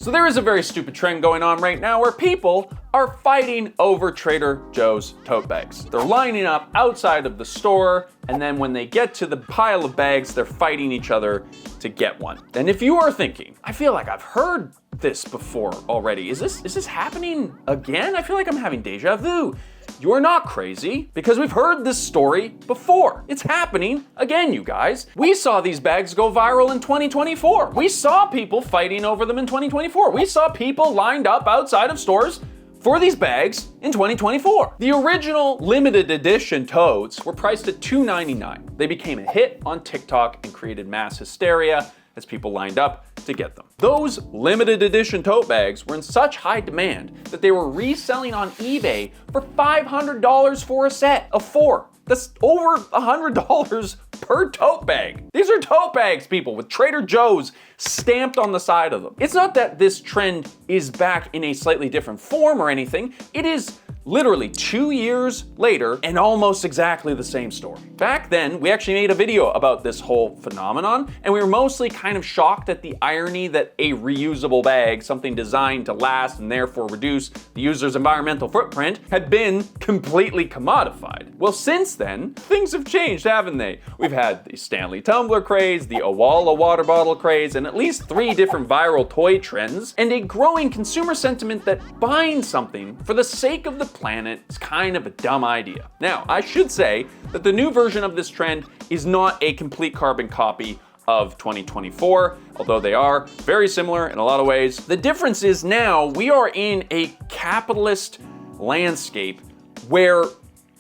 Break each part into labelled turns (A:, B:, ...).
A: So there is a very stupid trend going on right now where people are fighting over Trader Joe's tote bags. They're lining up outside of the store, and then when they get to the pile of bags, they're fighting each other to get one. And if you are thinking, I feel like I've heard this before already, is this happening again? I feel like I'm having deja vu. You are not crazy, because we've heard this story before. It's happening again, you guys. We saw these bags go viral in 2024. We saw people fighting over them in 2024. We saw people lined up outside of stores for these bags in 2024. The original limited edition totes were priced at $2.99. They became a hit on TikTok and created mass hysteria as people lined up to get them. Those limited edition tote bags were in such high demand that they were reselling on eBay for $500 for a set of 4. That's over $100 per tote bag. These are tote bags, people, with Trader Joe's stamped on the side of them. It's not that this trend is back in a slightly different form or anything. It is literally 2 years later and almost exactly the same story. Back then, we actually made a video about this whole phenomenon, and we were mostly kind of shocked at the irony that a reusable bag, something designed to last and therefore reduce the user's environmental footprint, had been completely commodified. Well, since then, things have changed, haven't they? We've had the Stanley Tumbler craze, the Owala water bottle craze, and at least 3 different viral toy trends, and a growing consumer sentiment that buying something for the sake of the planet is kind of a dumb idea. Now, I should say that the new version of this trend is not a complete carbon copy of 2024, although they are very similar in a lot of ways. The difference is now we are in a capitalist landscape where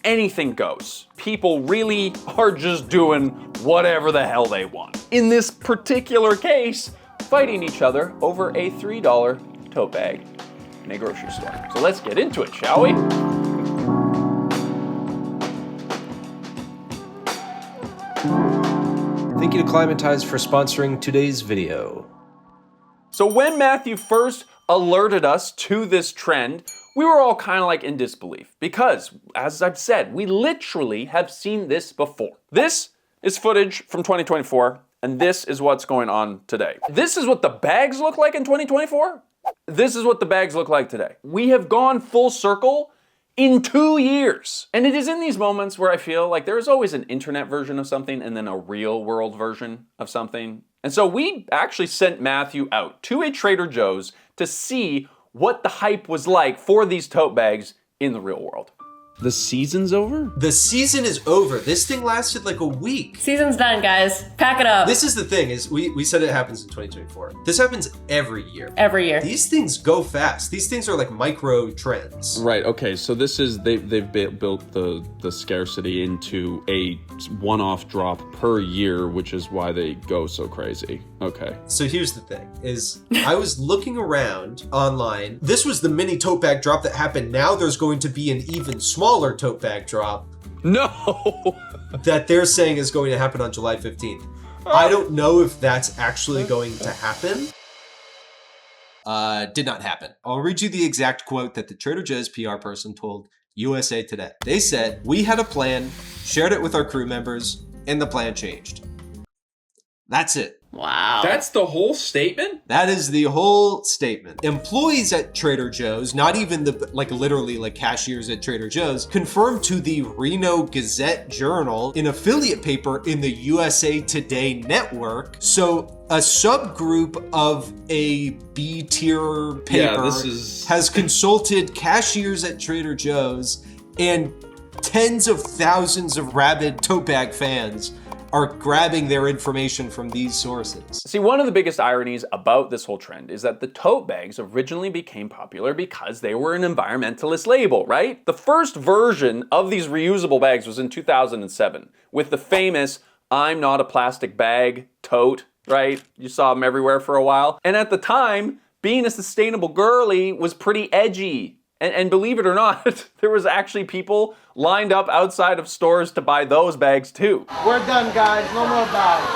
A: anything goes. People really are just doing whatever the hell they want. In this particular case, fighting each other over a $3 tote bag in a grocery store. So let's get into it, shall we?
B: Thank you to Climatize for sponsoring today's video.
A: So when Matthew first alerted us to this trend, we were all kind of like in disbelief because, as I've said, we literally have seen this before. This is footage from 2024, and this is what's going on today. This is what the bags look like in 2024. This is what the bags look like today. We have gone full circle in 2 years. And it is in these moments where I feel like there is always an internet version of something and then a real world version of something. And so we actually sent Matthew out to a Trader Joe's to see what the hype was like for these tote bags in the real world. The season's over?
B: The season is over. This thing lasted like a week.
C: Season's done, guys. Pack it up.
B: This is the thing, is we said it happens in 2024. This happens every year.
C: Every year.
B: These things go fast. These things are like micro trends.
A: Right, okay, so this is, they've built the scarcity into a one-off drop per year, which is why they go so crazy. Okay.
B: So here's the thing, is I was looking around online. This was the mini tote bag drop that happened. Now there's going to be an even smaller tote bag drop.
A: No!
B: That they're saying is going to happen on July 15th. I don't know if that's actually going to happen. Did not happen. I'll read you the exact quote that the Trader Joe's PR person told USA Today. They said, "We had a plan, shared it with our crew members, and the plan changed." That's it.
C: Wow.
A: That's the whole statement?
B: That is the whole statement. Employees at Trader Joe's, not even the literally cashiers at Trader Joe's, confirmed to the Reno Gazette Journal, an affiliate paper in the USA Today network. So a subgroup of a B-tier paper has consulted cashiers at Trader Joe's, and tens of thousands of rabid tote bag fans are grabbing their information from these sources.
A: See, one of the biggest ironies about this whole trend is that the tote bags originally became popular because they were an environmentalist label, right? The first version of these reusable bags was in 2007 with the famous "I'm not a plastic bag" tote, right? You saw them everywhere for a while. And at the time, being a sustainable girly was pretty edgy. And believe it or not, there was actually people lined up outside of stores to buy those bags too.
D: We're done, guys. No more bags.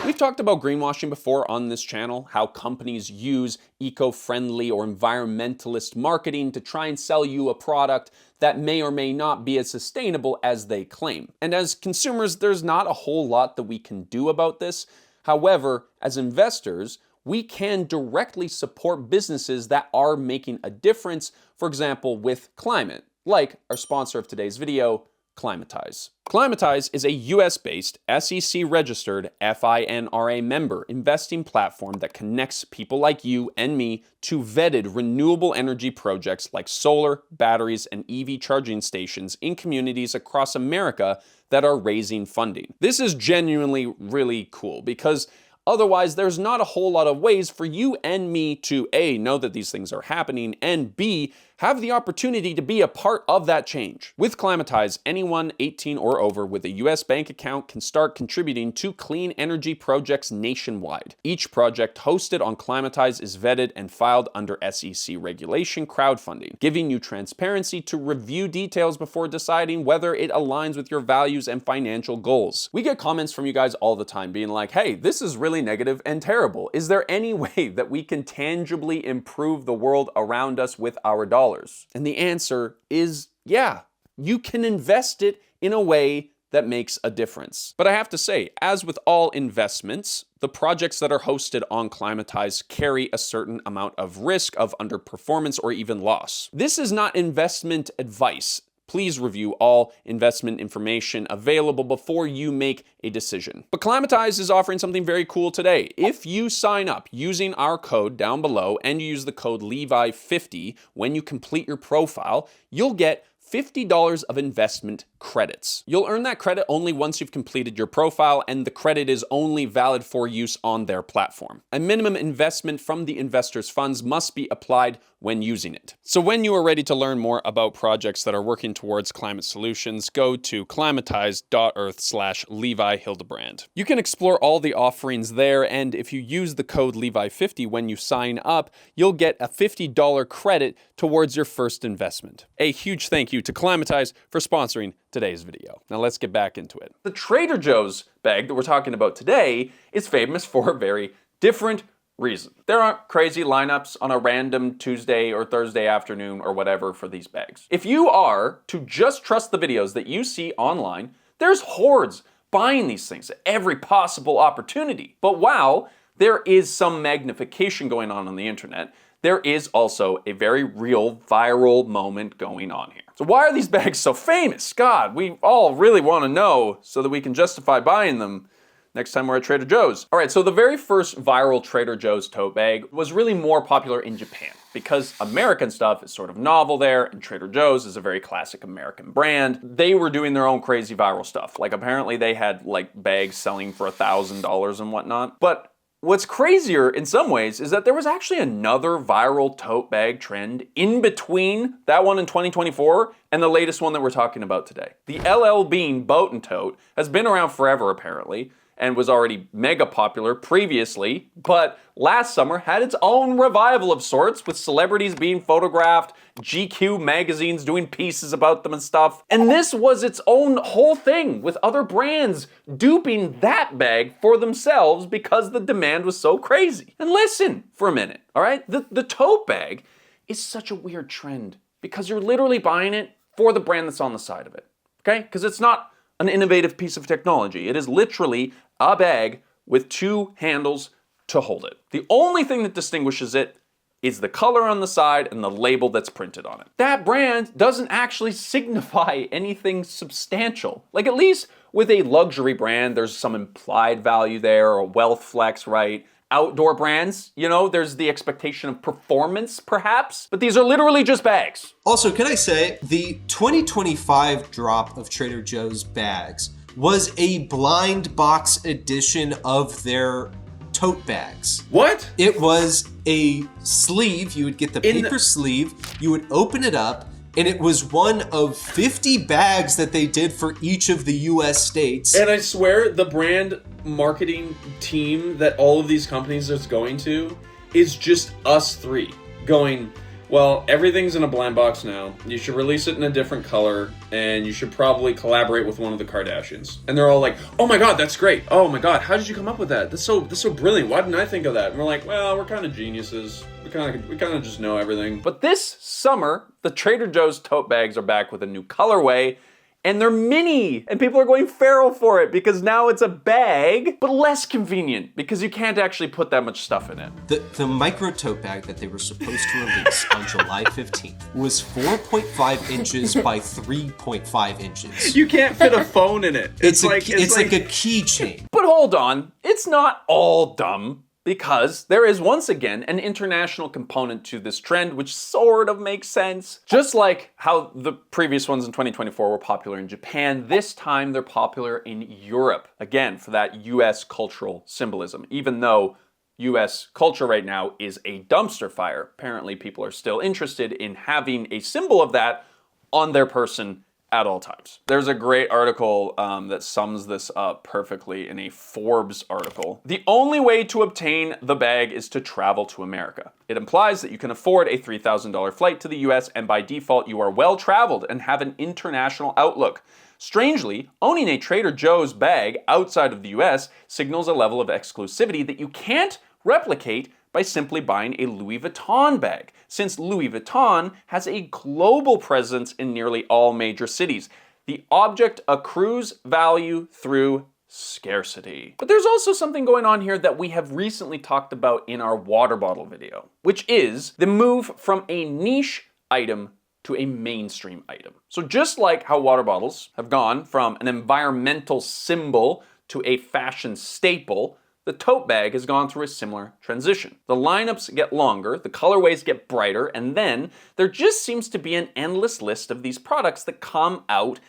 A: We've talked about greenwashing before on this channel, how companies use eco-friendly or environmentalist marketing to try and sell you a product that may or may not be as sustainable as they claim. And as consumers, there's not a whole lot that we can do about this. However, as investors, we can directly support businesses that are making a difference, for example, with climate, like our sponsor of today's video, Climatize. Climatize is a US-based, SEC-registered, FINRA member investing platform that connects people like you and me to vetted renewable energy projects like solar, batteries, and EV charging stations in communities across America that are raising funding. This is genuinely really cool because otherwise, there's not a whole lot of ways for you and me to A, know that these things are happening, and B, have the opportunity to be a part of that change. With Climatize, anyone 18 or over with a US bank account can start contributing to clean energy projects nationwide. Each project hosted on Climatize is vetted and filed under SEC regulation crowdfunding, giving you transparency to review details before deciding whether it aligns with your values and financial goals. We get comments from you guys all the time being like, hey, this is really negative and terrible. Is there any way that we can tangibly improve the world around us with our dollars? And the answer is yeah, you can invest it in a way that makes a difference. But I have to say, as with all investments, the projects that are hosted on Climatize carry a certain amount of risk of underperformance or even loss. This is not investment advice. Please review all investment information available before you make a decision. But Climatize is offering something very cool today. If you sign up using our code down below and you use the code Levi50 when you complete your profile, you'll get $50 of investment credits. You'll earn that credit only once you've completed your profile, and the credit is only valid for use on their platform. A minimum investment from the investor's funds must be applied when using it. So when you are ready to learn more about projects that are working towards climate solutions, go to climatize.earth/Levi Hildebrand. You can explore all the offerings there, and if you use the code Levi50 when you sign up, you'll get a $50 credit towards your first investment. A huge thank you to Climatize for sponsoring today's video. Now let's get back into it. The Trader Joe's bag that we're talking about today is famous for a very different reason. There aren't crazy lineups on a random Tuesday or Thursday afternoon or whatever for these bags. If you are to just trust the videos that you see online, there's hordes buying these things at every possible opportunity. But while there is some magnification going on the internet, there is also a very real viral moment going on here. So why are these bags so famous? God, we all really want to know so that we can justify buying them next time we're at Trader Joe's. All right, so the very first viral Trader Joe's tote bag was really more popular in Japan because American stuff is sort of novel there, and Trader Joe's is a very classic American brand. They were doing their own crazy viral stuff. Like apparently they had like bags selling for $1,000 and whatnot. But what's crazier in some ways is that there was actually another viral tote bag trend in between that one in 2024 and the latest one that we're talking about today. The LL Bean boat and tote has been around forever apparently, and was already mega popular previously, but last summer had its own revival of sorts with celebrities being photographed, GQ magazines doing pieces about them and stuff. And this was its own whole thing with other brands duping that bag for themselves because the demand was so crazy. And listen for a minute, all right? The tote bag is such a weird trend because you're literally buying it for the brand that's on the side of it, okay? Because it's not an innovative piece of technology. It is literally a bag with two handles to hold it. The only thing that distinguishes it is the color on the side and the label that's printed on it. That brand doesn't actually signify anything substantial. Like at least with a luxury brand, there's some implied value there or wealth flex, right? Outdoor brands, you know, there's the expectation of performance perhaps, but these are literally just bags.
B: Also, can I say the 2025 drop of Trader Joe's bags was a blind box edition of their tote bags.
A: What?
B: It was a sleeve. You would get the paper sleeve, you would open it up, and it was one of 50 bags that they did for each of the US states.
E: And I swear the brand marketing team that all of these companies are going to is just us three going, well, everything's in a blind box now. You should release it in a different color, and you should probably collaborate with one of the Kardashians. And they're all like, oh my God, that's great. Oh my God, how did you come up with that? That's so brilliant. Why didn't I think of that? And we're like, well, we're kind of geniuses. We kind of just know everything.
A: But this summer, the Trader Joe's tote bags are back with a new colorway and they're mini, and people are going feral for it because now it's a bag, but less convenient because you can't actually put that much stuff in it.
B: The micro tote bag that they were supposed to release on July 15th was 4.5 inches by 3.5 inches.
E: You can't fit a phone in it.
B: It's like a keychain.
A: But hold on, it's not all dumb, because there is once again an international component to this trend, which sort of makes sense. Just like how the previous ones in 2024 were popular in Japan, this time they're popular in Europe. Again, for that US cultural symbolism, even though US culture right now is a dumpster fire. Apparently people are still interested in having a symbol of that on their person at all times. There's a great article that sums this up perfectly in a Forbes article. The only way to obtain the bag is to travel to America. It implies that you can afford a $3,000 flight to the US, and by default you are well traveled and have an international outlook. Strangely, owning a Trader Joe's bag outside of the US signals a level of exclusivity that you can't replicate by simply buying a Louis Vuitton bag, since Louis Vuitton has a global presence in nearly all major cities. The object accrues value through scarcity. But there's also something going on here that we have recently talked about in our water bottle video, which is the move from a niche item to a mainstream item. So just like how water bottles have gone from an environmental symbol to a fashion staple, the tote bag has gone through a similar transition. The lineups get longer, the colorways get brighter, and then there just seems to be an endless list of these products that come out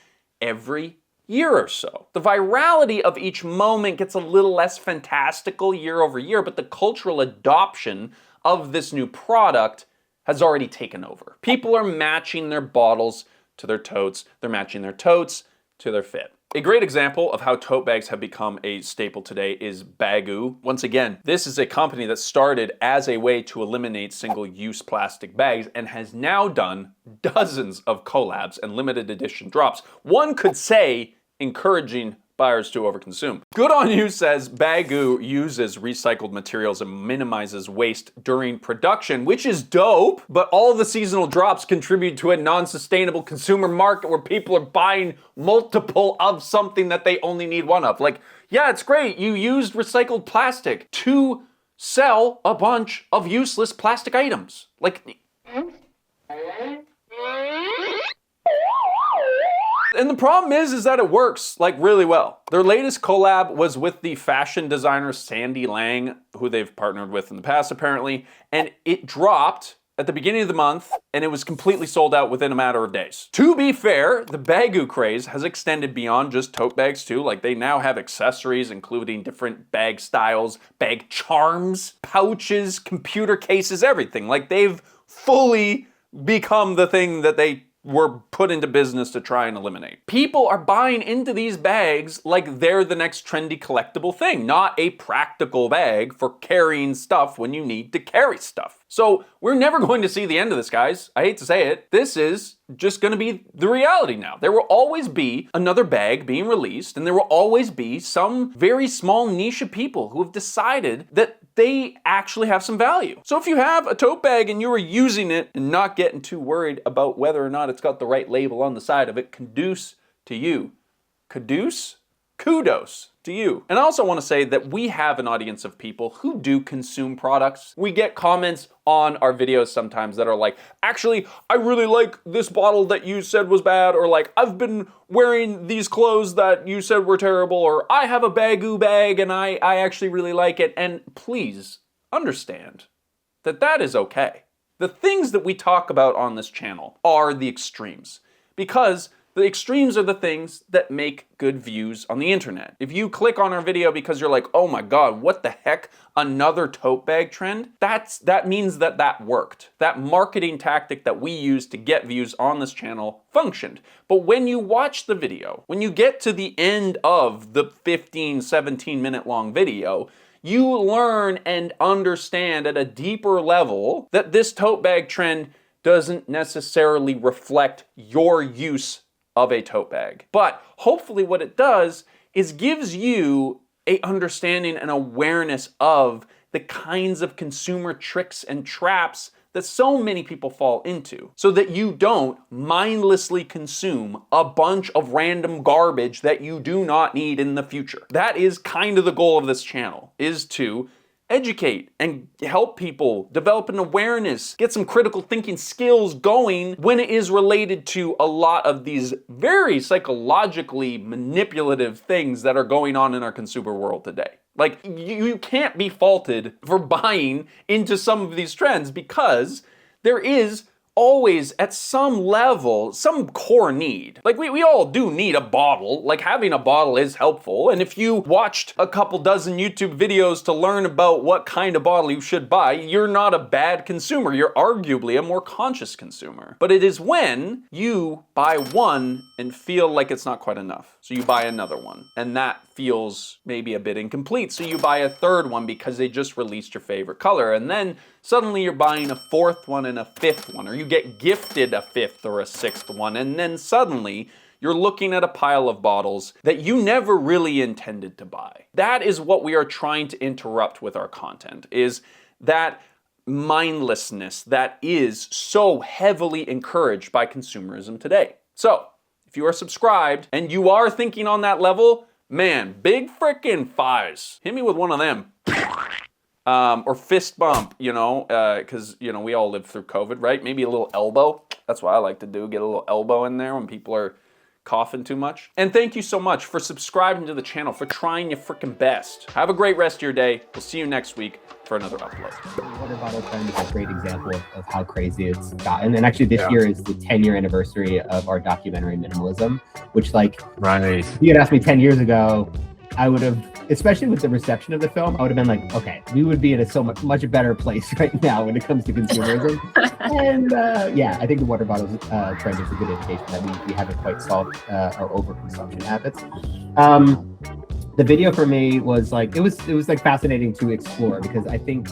A: every year or so. The virality of each moment gets a little less fantastical year over year, but the cultural adoption of this new product has already taken over. People are matching their bottles to their totes, they're matching their totes to their fit. A great example of how tote bags have become a staple today is Baggu. Once again, this is a company that started as a way to eliminate single-use plastic bags and has now done dozens of collabs and limited edition drops. One could say encouraging buyers to overconsume. Good on You says Baggu uses recycled materials and minimizes waste during production, which is dope, but all the seasonal drops contribute to a non-sustainable consumer market where people are buying multiple of something that they only need one of. Like, yeah, it's great, you used recycled plastic to sell a bunch of useless plastic items. Like, and the problem is that it works like really well. Their latest collab was with the fashion designer Sandy Lang, who they've partnered with in the past apparently, and it dropped at the beginning of the month and it was completely sold out within a matter of days. To be fair, the Baggu craze has extended beyond just tote bags too. Like they now have accessories including different bag styles, bag charms, pouches, computer cases, everything. Like they've fully become the thing that they were put into business to try and eliminate. People are buying into these bags like they're the next trendy collectible thing, not a practical bag for carrying stuff when you need to carry stuff. So we're never going to see the end of this, guys. I hate to say it. This is just gonna be the reality now. There will always be another bag being released, and there will always be some very small niche of people who have decided that they actually have some value. So if you have a tote bag and you are using it and not getting too worried about whether or not it's got the right label on the side of it, kudos to you. Kudos to you. And I also want to say that we have an audience of people who do consume products. We get comments on our videos sometimes that are like, actually, I really like this bottle that you said was bad, or like, I've been wearing these clothes that you said were terrible, or I have a Baggu bag and I actually really like it. And please understand that that is okay. The things that we talk about on this channel are the extremes, because the extremes are the things that make good views on the internet. If you click on our video because you're like, oh my God, what the heck, another tote bag trend? That means that worked. That marketing tactic that we use to get views on this channel functioned. But when you watch the video, when you get to the end of the 15, 17 minute long video, you learn and understand at a deeper level that this tote bag trend doesn't necessarily reflect your use of a tote bag. But hopefully what it does is gives you a understanding and awareness of the kinds of consumer tricks and traps that so many people fall into, so that you don't mindlessly consume a bunch of random garbage that you do not need in the future. That is kind of the goal of this channel, is to educate and help people develop an awareness, get some critical thinking skills going when it is related to a lot of these very psychologically manipulative things that are going on in our consumer world today. Like, you can't be faulted for buying into some of these trends, because there is always at some level some core need. Like, we all do need a bottle. Like, having a bottle is helpful, and if you watched a couple dozen YouTube videos to learn about what kind of bottle you should buy, you're not a bad consumer. You're arguably a more conscious consumer. But it is when you buy one and feel like it's not quite enough, so you buy another one, and that feels maybe a bit incomplete, so you buy a third one because they just released your favorite color, and then suddenly you're buying a fourth one and a fifth one, or you get gifted a fifth or a sixth one, and then suddenly you're looking at a pile of bottles that you never really intended to buy. That is what we are trying to interrupt with our content, is that mindlessness that is so heavily encouraged by consumerism today. So, if you are subscribed and you are thinking on that level, man, big frickin' fives. Hit me with one of them. Or fist bump, you know, because, you know, we all lived through COVID, right? Maybe a little elbow. That's what I like to do, get a little elbow in there when people are coughing too much. And thank you so much for subscribing to the channel, for trying your frickin' best. Have a great rest of your day. We'll see you next week for another upload.
F: The water bottle trend is a great example of how crazy it's gotten. And actually this year is the 10-year anniversary of our documentary Minimalism, which, like, if you had asked me 10 years ago, I would have, especially with the reception of the film, I would have been like, okay, we would be in a so much better place right now when it comes to consumerism. And yeah, I think the water bottles trend is a good indication that we haven't quite solved our overconsumption habits. The video for me was like, it was like fascinating to explore, because I think